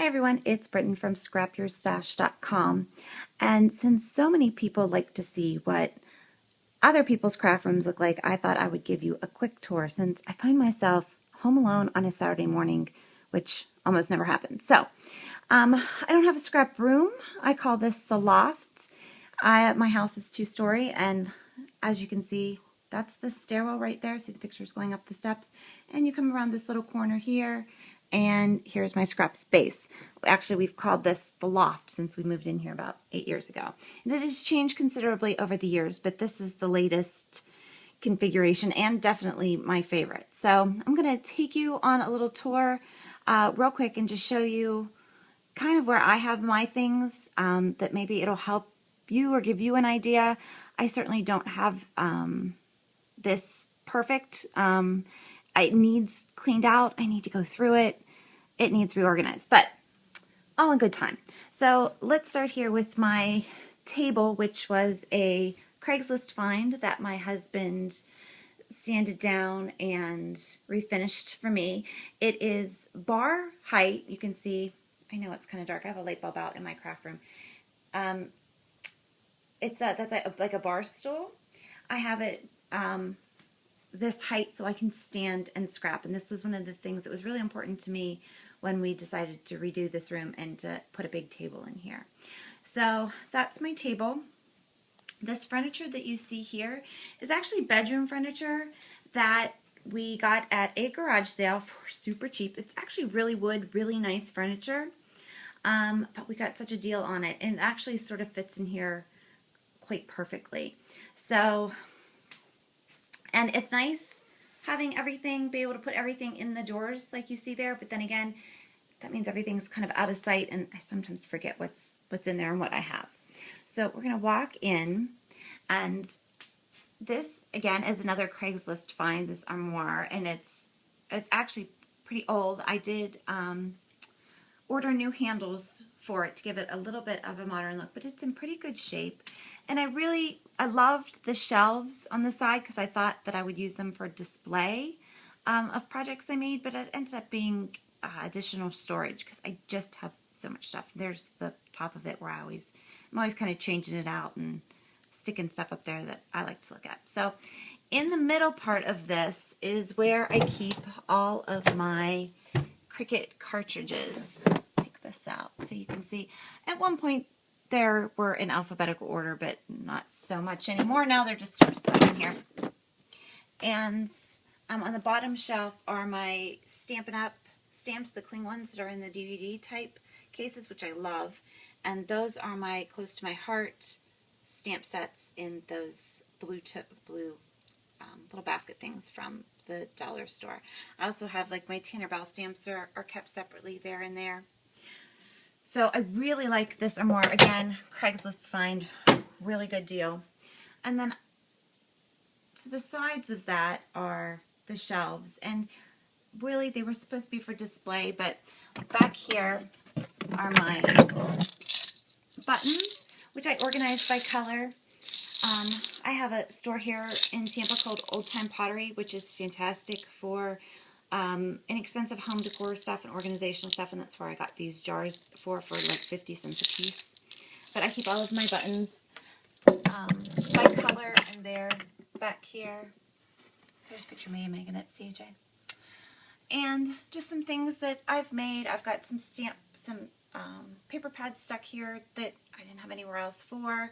everyone, it's Britton from scrapyourstash.com, and since so many people like to see what other people's craft rooms look like, I thought I would give you a quick tour since I find myself home alone on a Saturday morning, which almost never happens. So, I don't have a scrap room. I call this the loft. My house is 2-story, and as you can see, that's the stairwell right there. See the pictures going up the steps, and you come around this little corner here, and here's my scrap space. Actually, we've called this the loft since we moved in here about 8 years ago. And it has changed considerably over the years, but this is the latest configuration and definitely my favorite. So I'm going to take you on a little tour real quick and just show you kind of where I have my things that maybe it'll help you or give you an idea. I certainly don't have this perfect. It needs cleaned out. I need to go through it. It needs reorganized, but all in good time. So let's start here with my table, which was a Craigslist find that my husband sanded down and refinished for me. It is bar height. You can see, I know it's kind of dark. I have a light bulb out in my craft room. That's like a bar stool. I have it this height so I can stand and scrap, and this was one of the things that was really important to me when we decided to redo this room and to put a big table in here. So that's my table. This furniture that you see here is actually bedroom furniture that we got at a garage sale for super cheap. It's actually really wood, really nice furniture, but we got such a deal on it, and it actually sort of fits in here quite perfectly. So, and it's nice having everything, be able to put everything in the doors like you see there, but then again, that means everything's kind of out of sight, and I sometimes forget what's in there and what I have. So we're going to walk in, and this, again, is another Craigslist find, this armoire, and it's actually pretty old. I did order new handles for it to give it a little bit of a modern look, but it's in pretty good shape. And I loved the shelves on the side because I thought that I would use them for display of projects I made, but it ended up being additional storage because I just have so much stuff. There's the top of it where I'm always kind of changing it out and sticking stuff up there that I like to look at. So in the middle part of this is where I keep all of my Cricut cartridges. Take this out so you can see. At one point there were in alphabetical order, but not so much anymore. Now they're just sort of stuck in here. And on the bottom shelf are my Stampin' Up! Stamps, the cling ones that are in the DVD type cases, which I love. And those are my Close to My Heart stamp sets in those blue little basket things from the dollar store. I also have like my Tanner Bell stamps are kept separately there and there. So I really like this armoire. Again, Craigslist find, really good deal. And then to the sides of that are the shelves, and really they were supposed to be for display, but back here are my buttons, which I organized by color. I have a store here in Tampa called Old Time Pottery, which is fantastic for inexpensive home decor stuff and organizational stuff, and that's where I got these jars for like 50 cents a piece. But I keep all of my buttons by color, and they're back here. There's a picture of me and Megan at CJ. And just some things that I've made. I've got some paper pads stuck here that I didn't have anywhere else for.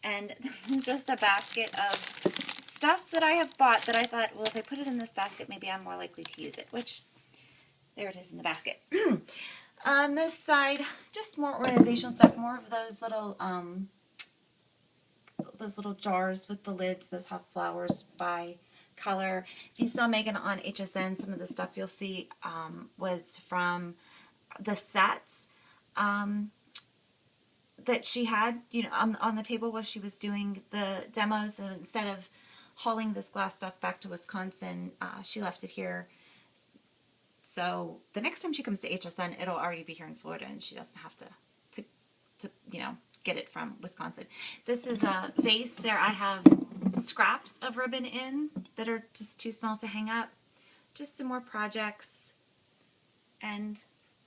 And this is just a basket of stuff that I have bought that I thought, well, if I put it in this basket, maybe I'm more likely to use it, which, there it is in the basket. On this side, just more organizational stuff, more of those little jars with the lids. Those have flowers by color. If you saw Megan on HSN, some of the stuff you'll see was from the sets that she had, on the table while she was doing the demos. And instead of hauling this glass stuff back to Wisconsin, she left it here. So the next time she comes to HSN, it'll already be here in Florida, and she doesn't have to get it from Wisconsin. This is a vase. There I have scraps of ribbon in that are just too small to hang up. Just some more projects and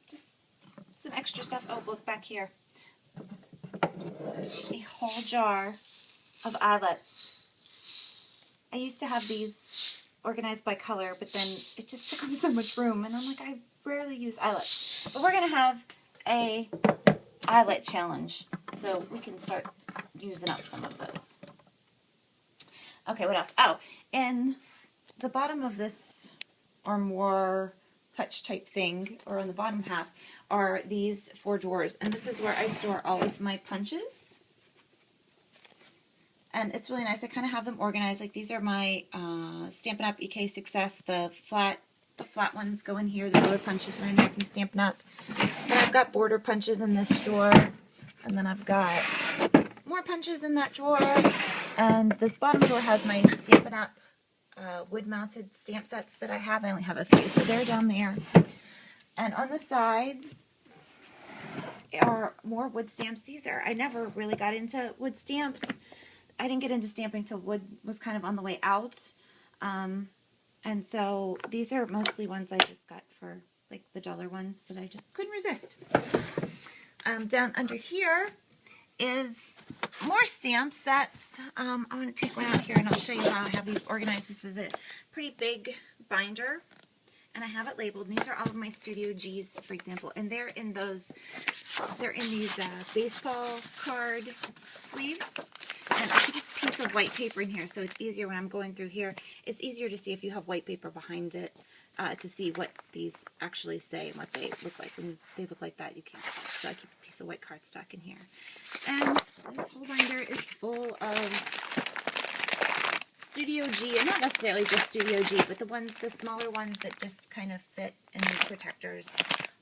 just some extra stuff. Oh, look back here. A whole jar of eyelets. I used to have these organized by color, but then it just took up so much room, and I'm like, I rarely use eyelets. But we're going to have a eyelet challenge, so we can start using up some of those. Okay, what else? Oh, in the bottom of this, or more hutch type thing, or on the bottom half, are these 4 drawers, and this is where I store all of my punches. And it's really nice. I kind of have them organized. Like, these are my Stampin' Up! EK Success. The flat ones go in here. The dollar punches are in there from Stampin' Up! Then I've got border punches in this drawer. And then I've got more punches in that drawer. And this bottom drawer has my Stampin' Up! Wood-mounted stamp sets that I have. I only have a few, so they're down there. And on the side are more wood stamps. I never really got into wood stamps. I didn't get into stamping till wood was kind of on the way out. And so these are mostly ones I just got for like the dollar ones that I just couldn't resist. Down under here is more stamp sets. I'm going to take one out here and I'll show you how I have these organized. This is a pretty big binder, and I have it labeled. And these are all of my Studio Gs, for example, and they're in these baseball card sleeves. And I keep a piece of white paper in here, so it's easier when I'm going through here. It's easier to see if you have white paper behind it, to see what these actually say and what they look like. When they look like that, you can't tell. So I keep a piece of white cardstock in here. And this whole binder is full of Studio G, and not necessarily just Studio G, but the smaller ones that just kind of fit in these protectors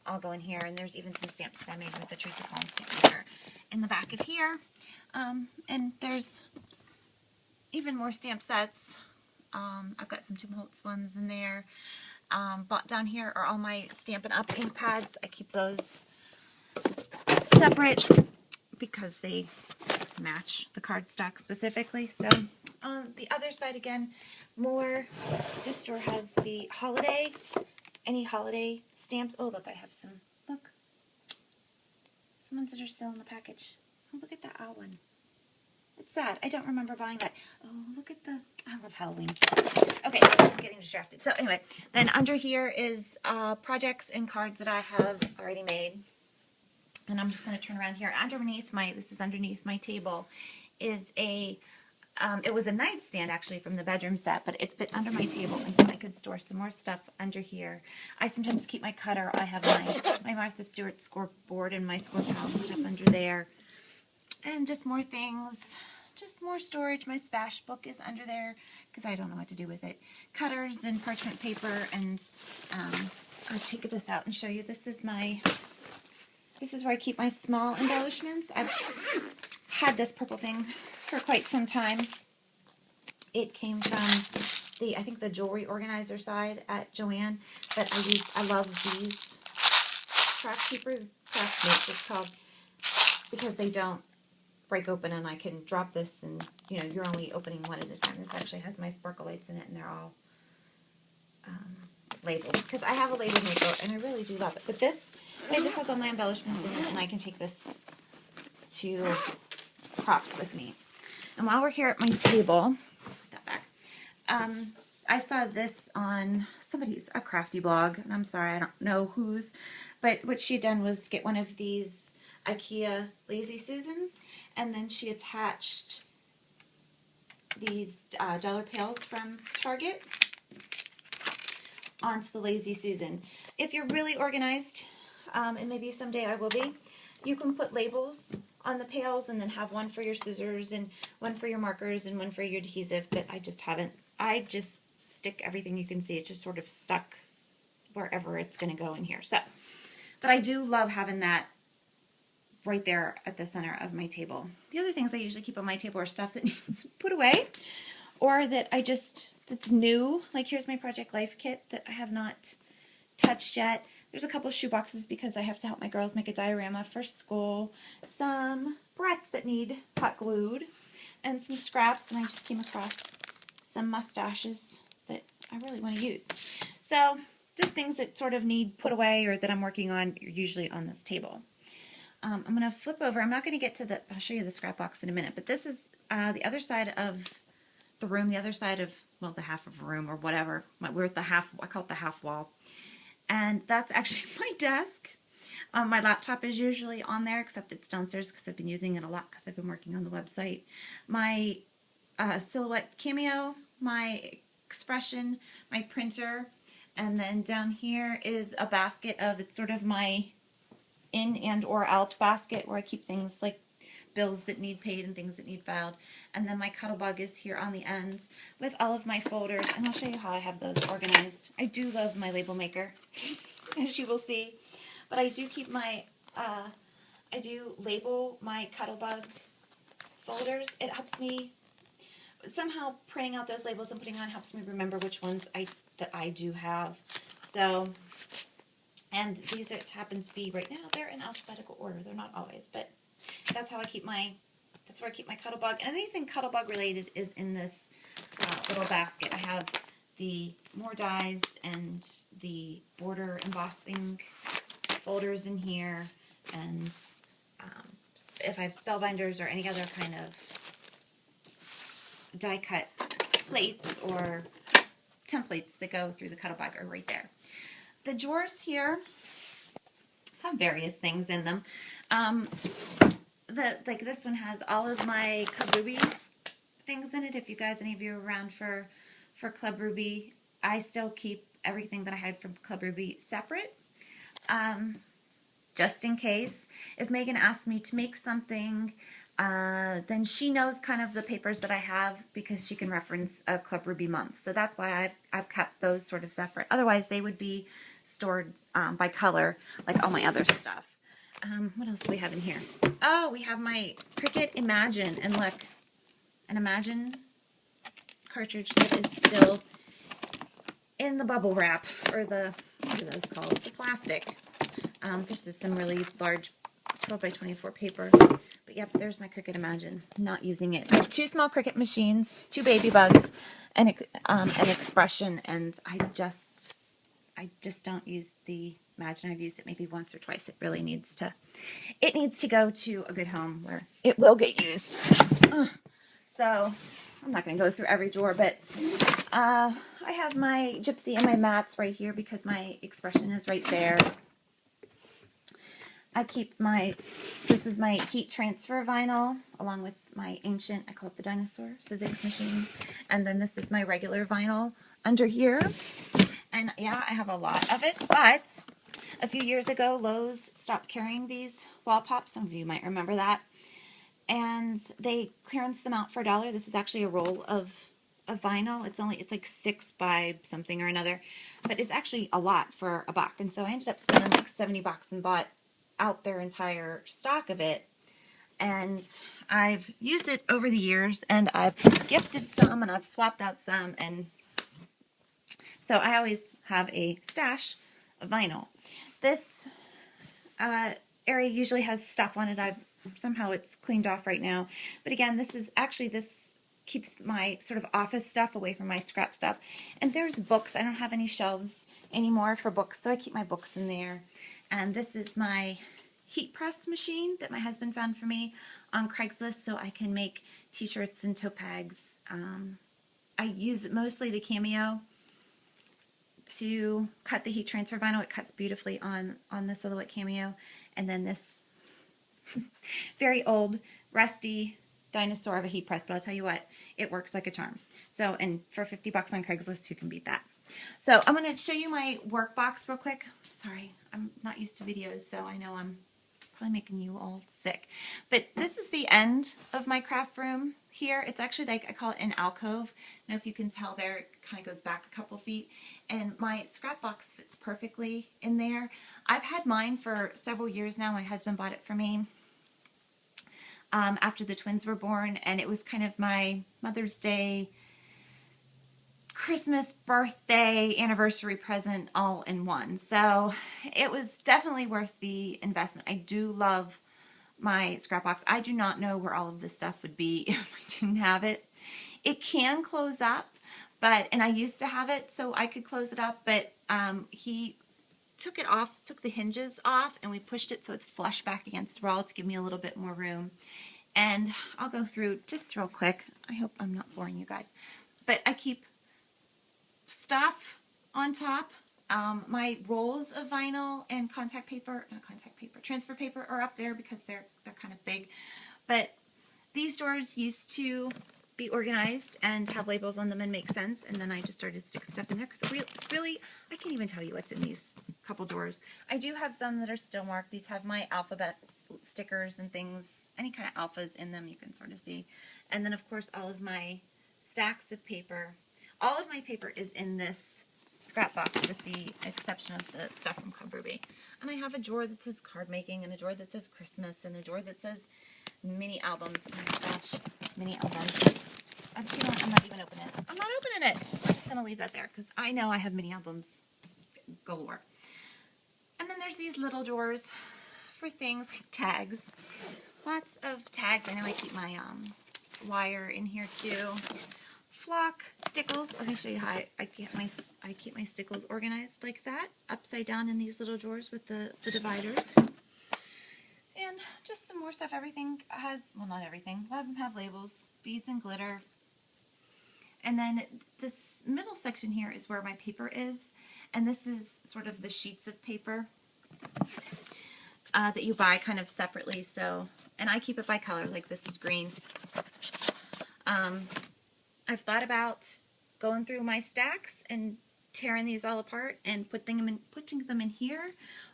all go in here. And there's even some stamps that I made with the Tracy Collins stamp maker in the back of here. And there's even more stamp sets. I've got some Tim Holtz ones in there. Down here are all my Stampin' Up! Ink pads. I keep those separate because they match the cardstock specifically. So on the other side again, this drawer has the any holiday stamps. Oh, look, I have some ones that are still in the package. Oh, look at that owl one. It's sad. I don't remember buying that. Oh, look at I love Halloween. Okay, I'm getting distracted. So anyway, then under here is projects and cards that I have already made. And I'm just going to turn around here. Underneath my table is it was a nightstand actually from the bedroom set, but it fit under my table, and so I could store some more stuff under here. I sometimes keep my cutter. I have my Martha Stewart scoreboard and my score palette and stuff under there. And just more things, just more storage. My Spash book is under there because I don't know what to do with it. Cutters and parchment paper, and I'll take this out and show you. This is where I keep my small embellishments. I've had this purple thing for quite some time. It came from I think the jewelry organizer side at Joann, but I love these Craftsmates it's called, because they don't break open, and I can drop this, and you're only opening one at a time. This actually has my sparkle lights in it, and they're all labeled because I have a label maker and I really do love it. But this has all my embellishments in it, and I can take this to props with me. And while we're here at my table, put that back. I saw this on a crafty blog, and I'm sorry, I don't know whose, but what she had done was get one of these IKEA Lazy Susans, and then she attached these dollar pails from Target onto the Lazy Susan. If you're really organized, and maybe someday I will be, you can put labels on the pails and then have one for your scissors and one for your markers and one for your adhesive, but I just haven't. I just stick everything you can see. It's just sort of stuck wherever it's going to go in here. So, but I do love having that right there at the center of my table. The other things I usually keep on my table are stuff that needs put away, or that that's new. Like here's my Project Life kit that I have not touched yet. There's a couple shoe boxes because I have to help my girls make a diorama for school. Some barrettes that need hot glued, and some scraps, and I just came across some mustaches that I really want to use. So just things that sort of need put away or that I'm working on, usually on this table. I'm going to flip over. I'm not going to get to the, I'll show you the scrap box in a minute, but this is the other side of the room, the other side of, well, the half of a room or whatever. We're at the half, I call it the half wall. And that's actually my desk. My laptop is usually on there, except it's downstairs because I've been using it a lot because I've been working on the website. My Silhouette Cameo, my Expression, my printer, and then down here is a basket of, it's sort of my in and or out basket where I keep things like bills that need paid and things that need filed. And then my Cuttlebug is here on the ends with all of my folders, and I'll show you how I have those organized. I do love my label maker, as you will see, but I do keep my, I do label my Cuttlebug folders. It helps me, somehow printing out those labels and putting on helps me remember which ones that I do have. So, and these happen to be right now, they're in alphabetical order. They're not always, but that's how I keep my, that's where I keep my Cuttlebug. And anything Cuttlebug related is in this little basket. I have the more dies and the border embossing folders in here, and if I have spellbinders or any other kind of die cut plates or templates that go through the Cuttlebug are right there. The drawers here have various things in them. Like this one has all of my Club Ruby things in it. If you guys, any of you are around for Club Ruby, I still keep everything that I had from Club Ruby separate. Just in case. If Megan asked me to make something, then she knows kind of the papers that I have because she can reference a Club Ruby month. So that's why I've kept those sort of separate. Otherwise, they would be stored by color, like all my other stuff. What else do we have in here? Oh, we have my Cricut Imagine. And look, an Imagine cartridge that is still in the bubble wrap, or the, what are those called? The plastic. This is some really large 12 by 24 paper. But yep, there's my Cricut Imagine. Not using it. I have 2 small Cricut machines, 2 baby bugs, and an Expression, and I just don't use the Imagine. I've used it maybe once or twice. It really needs to go to a good home where it will get used. So I'm not going to go through every drawer, but I have my Gypsy and my mats right here because my Expression is right there. I keep this is my heat transfer vinyl along with my ancient, I call it the dinosaur, Sizzix machine. And then this is my regular vinyl under here. And yeah, I have a lot of it, but a few years ago, Lowe's stopped carrying these wall pops. Some of you might remember that. And they clearanced them out for $1. This is actually a roll of vinyl. It's like 6 by something or another, but it's actually a lot for $1. And so I ended up spending like $70 and bought out their entire stock of it. And I've used it over the years, and I've gifted some, and I've swapped out some, and so I always have a stash of vinyl. This area usually has stuff on it. Somehow it's cleaned off right now. But again, this keeps my sort of office stuff away from my scrap stuff. And there's books. I don't have any shelves anymore for books, so I keep my books in there. And this is my heat press machine that my husband found for me on Craigslist so I can make t-shirts and tote bags. I use mostly the Cameo to cut the heat transfer vinyl. It cuts beautifully on the Silhouette Cameo. And then this very old, rusty dinosaur of a heat press, but I'll tell you what, it works like a charm. So, and for $50 on Craigslist, who can beat that? So I'm going to show you my work box real quick. Sorry, I'm not used to videos, so I know I'm probably making you all sick. But this is the end of my craft room here. It's actually like, I call it an alcove. I don't know if you can tell there, it kind of goes back a couple feet. And my scrap box fits perfectly in there. I've had mine for several years now. My husband bought it for me after the twins were born, and it was kind of my Mother's Day, Christmas, birthday, anniversary present all in one. So it was definitely worth the investment. I do love my scrap box. I do not know where all of this stuff would be if I didn't have it. It can close up, and I used to have it so I could close it up, but he took it off, took the hinges off, and we pushed it so it's flush back against the wall to give me a little bit more room. And I'll go through just real quick. I hope I'm not boring you guys. But I keep stuff on top. My rolls of vinyl and transfer paper are up there because they're kind of big. But these drawers used to be organized and have labels on them and make sense, and then I just started to stick stuff in there because it's really, I can't even tell you what's in these couple drawers. I do have some that are still marked. These have my alphabet stickers and things, any kind of alphas in them you can sort of see. And then of course all of my stacks of paper. All of my paper is in this scrap box with the exception of the stuff from Club Ruby. And I have a drawer that says card making, and a drawer that says Christmas, and a drawer that says mini albums. Oh my gosh, mini albums. You know what? I'm not even opening it. I'm not opening it. I'm just going to leave that there because I know I have mini albums galore. And then there's these little drawers for things like tags. Lots of tags. I know I keep my wire in here too. Flock, stickles. Let me show you how I keep my stickles organized like that, upside down in these little drawers with the dividers. And just some more stuff. Everything has, well, not everything. A lot of them have labels, beads and glitter. And then this middle section here is where my paper is. And this is sort of the sheets of paper that you buy kind of separately. So, and I keep it by color, like this is green. I've thought about going through my stacks and tearing these all apart and putting them in here,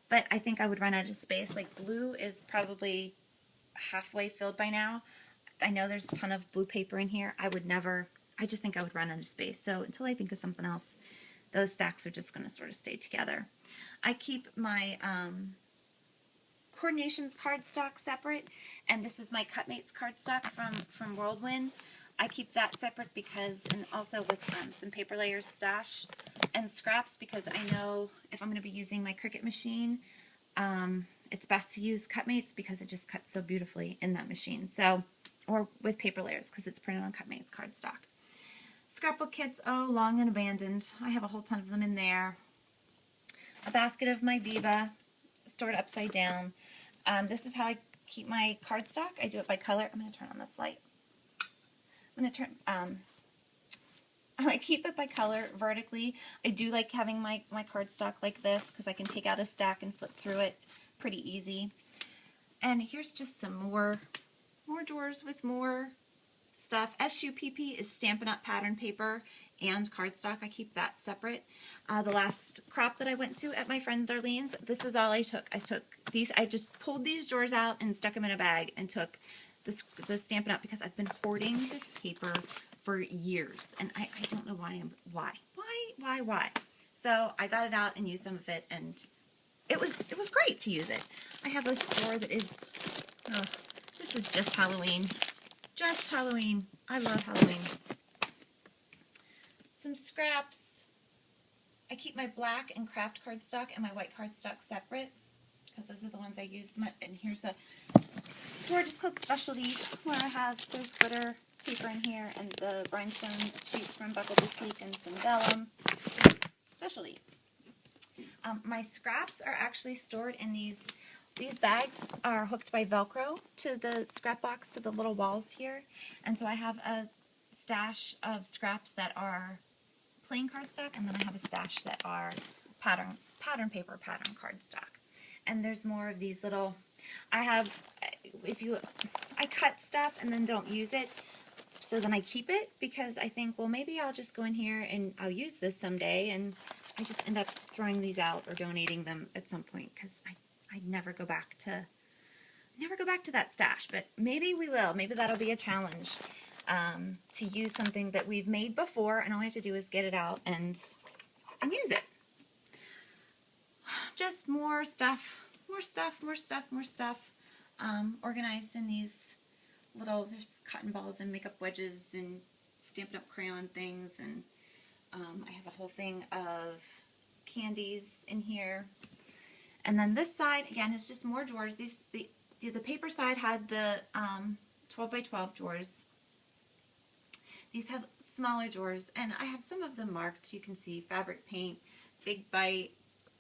but I think I would run out of space. Like blue is probably halfway filled by now. I know there's a ton of blue paper in here. I just think I would run out of space. So until I think of something else, those stacks are just going to sort of stay together. I keep my Coordinations cardstock separate, and this is my Cutmates cardstock from Whirlwind. I keep that separate because, and also with some paper layers stash and scraps, because I know if I'm going to be using my Cricut machine, it's best to use Cutmates because it just cuts so beautifully in that machine. So, or with paper layers because it's printed on Cutmates cardstock. Scrapbook kits, oh, long and abandoned. I have a whole ton of them in there. A basket of my Viva, stored upside down. This is how I keep my cardstock. I do it by color. I'm going to turn on this light. I'm going to turn, I keep it by color vertically. I do like having my cardstock like this because I can take out a stack and flip through it pretty easy. And here's just some more drawers with more stuff. SUPP is Stampin' Up! Pattern paper and cardstock. I keep that separate. The last crop that I went to at my friend Darlene's, this is all I took. I just pulled these drawers out and stuck them in a bag and took the Stampin' Up! Because I've been hoarding this paper for years, and I don't know why. So I got it out and used some of it, and it was great to use it. I have this drawer that is, this is just Halloween. Just Halloween. I love Halloween. Some scraps. I keep my black and craft cardstock and my white cardstock separate because those are the ones I use. And here's a drawer just called Specialty where there's glitter paper in here and the rhinestone sheets from Buckle Boutique and some vellum. Specialty. My scraps are actually stored in these bags are hooked by Velcro to the scrap box, to the little walls here. And so I have a stash of scraps that are plain cardstock, and then I have a stash that are pattern paper, pattern cardstock. And there's more of these little, I cut stuff and then don't use it, so then I keep it because I think, well, maybe I'll just go in here and I'll use this someday, and I just end up throwing these out or donating them at some point because I never go back to that stash. But maybe we will. Maybe that'll be a challenge to use something that we've made before, and all we have to do is get it out and use it. Just more stuff, organized in these little, there's cotton balls and makeup wedges and Stampin' Up! Crayon things, and I have a whole thing of candies in here. And then this side, again, is just more drawers. The paper side had the 12 by 12 drawers. These have smaller drawers, and I have some of them marked. You can see fabric paint, Big Bite,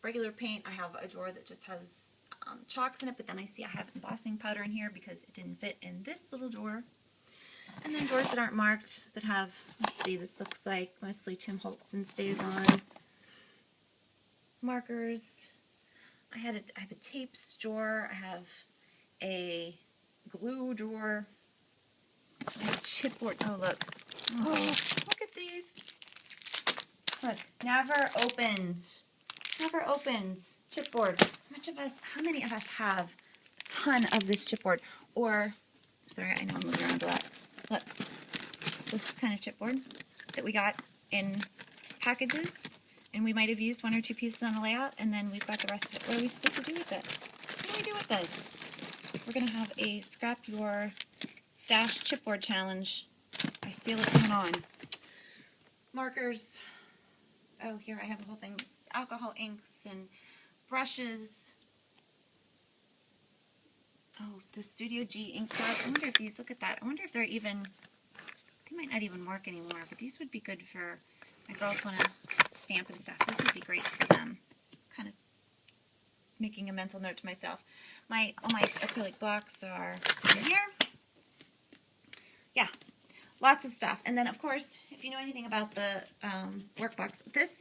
regular paint. I have a drawer that just has chalks in it, but then I see I have embossing powder in here because it didn't fit in this little drawer. And then drawers that aren't marked that have, let's see, this looks like mostly Tim Holtz and Stays On. Markers. I have a tapes drawer. I have a glue drawer. I have a chipboard. Oh, look. Oh, look at these. Look, never opened. Never opened. Chipboard. How many of us have a ton of this chipboard? Or, sorry, I know I'm moving around a lot. Look, this kind of chipboard that we got in packages, and we might have used 1 or 2 pieces on a layout, and then we've got the rest of it. What are we supposed to do with this? What do we do with this? We're going to have a scrap your stash chipboard challenge. I feel it coming on. Markers. Oh, here I have a whole thing. It's alcohol inks and brushes. Oh, the Studio G ink pads. I wonder if these, look at that. I wonder if they're even, they might not even work anymore, but these would be good for, my girls want to stamp and stuff. This would be great for them. Kind of making a mental note to myself. All my acrylic blocks are in here. Yeah, lots of stuff. And then, of course, if you know anything about the workbox, this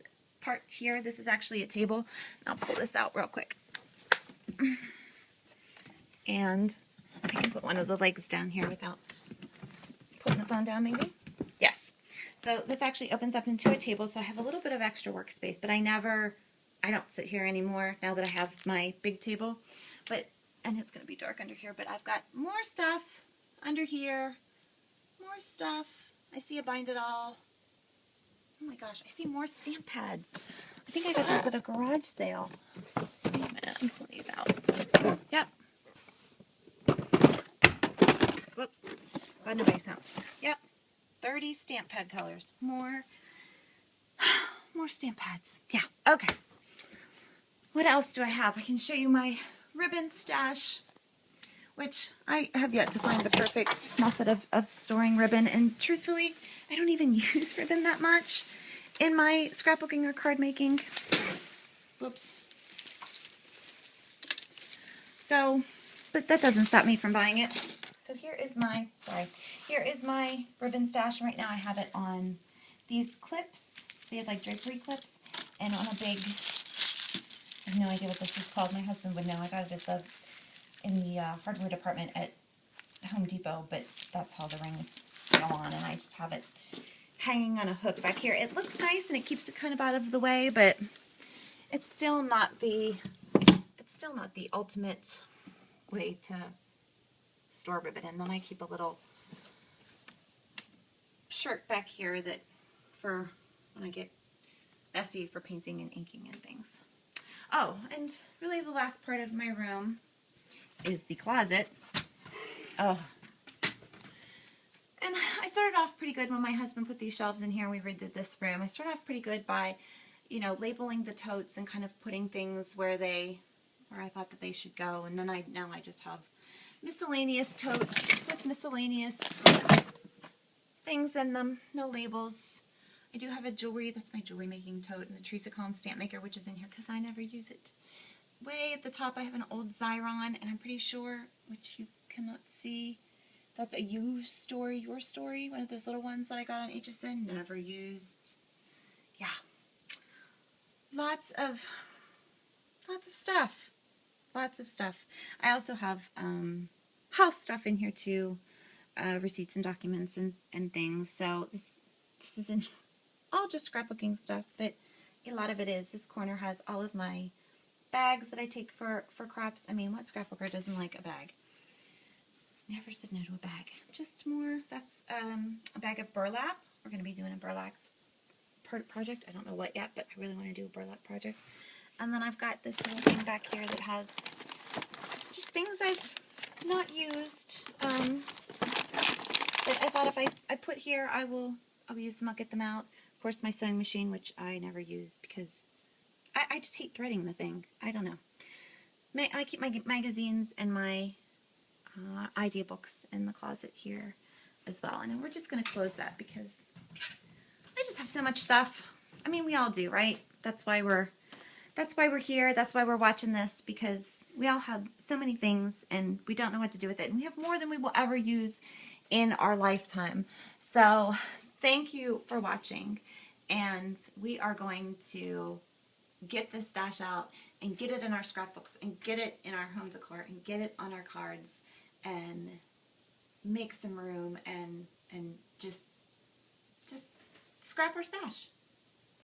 part here, this is actually a table. I'll pull this out real quick. And I can put one of the legs down here without putting the phone down, maybe? Yes. So this actually opens up into a table, so I have a little bit of extra workspace, but I don't sit here anymore now that I have my big table. And it's going to be dark under here, but I've got more stuff under here. More stuff. I see a Bind It All. Oh my gosh, I see more stamp pads. I think I got these at a garage sale. Wait a minute, I'm pulling these out. Yep. Whoops. Glad nobody stopped. Yep. 30 stamp pad colors. More stamp pads. Yeah. Okay. What else do I have? I can show you my ribbon stash, which I have yet to find the perfect method of storing ribbon. And truthfully, I don't even use ribbon that much in my scrapbooking or card making. Whoops. So, but that doesn't stop me from buying it. So here is my ribbon stash. Right now I have it on these clips. They have like drapery clips, and on a big, I have no idea what this is called. My husband would know. I got it in the hardware department at Home Depot, but that's how the rings go on, and I just have it hanging on a hook back here. It looks nice and it keeps it kind of out of the way, but it's still not the ultimate way to store ribbon. And then I keep a little shirt back here that for when I get messy for painting and inking and things. Oh, and really the last part of my room is the closet. Oh. And I started off pretty good when my husband put these shelves in here and we redid this room. I started off pretty good by, labeling the totes and kind of putting things where I thought that they should go. And then now I just have miscellaneous totes with miscellaneous things in them, no labels. I do have a that's my jewelry making tote, and the Teresa Collins stamp maker, which is in here because I never use it. Way at the top I have an old Xyron, and I'm pretty sure, which you cannot see, that's a Your Story, one of those little ones that I got on HSN, never used. Yeah. Lots of stuff. Lots of stuff. I also have house stuff in here too, receipts and documents and things. So this isn't all just scrapbooking stuff, but a lot of it is. This corner has all of my bags that I take for crops. I mean, what scrapbooker doesn't like a bag? Never said no to a bag. Just more. That's a bag of burlap. We're going to be doing a burlap project. I don't know what yet, but I really want to do a burlap project. And then I've got this little thing back here that has just things I've not used. But I thought if I put here, I'll use them. I'll get them out. Of course, my sewing machine, which I never use because I just hate threading the thing. I don't know. I keep my magazines and my idea books in the closet here as well. And then we're just going to close that because just have so much stuff. I mean, we all do, right? That's why we're here. That's why we're watching this, because we all have so many things and we don't know what to do with it. And we have more than we will ever use in our lifetime. So thank you for watching. And we are going to get this stash out and get it in our scrapbooks and get it in our home decor and get it on our cards and make some room and just scrap our stash.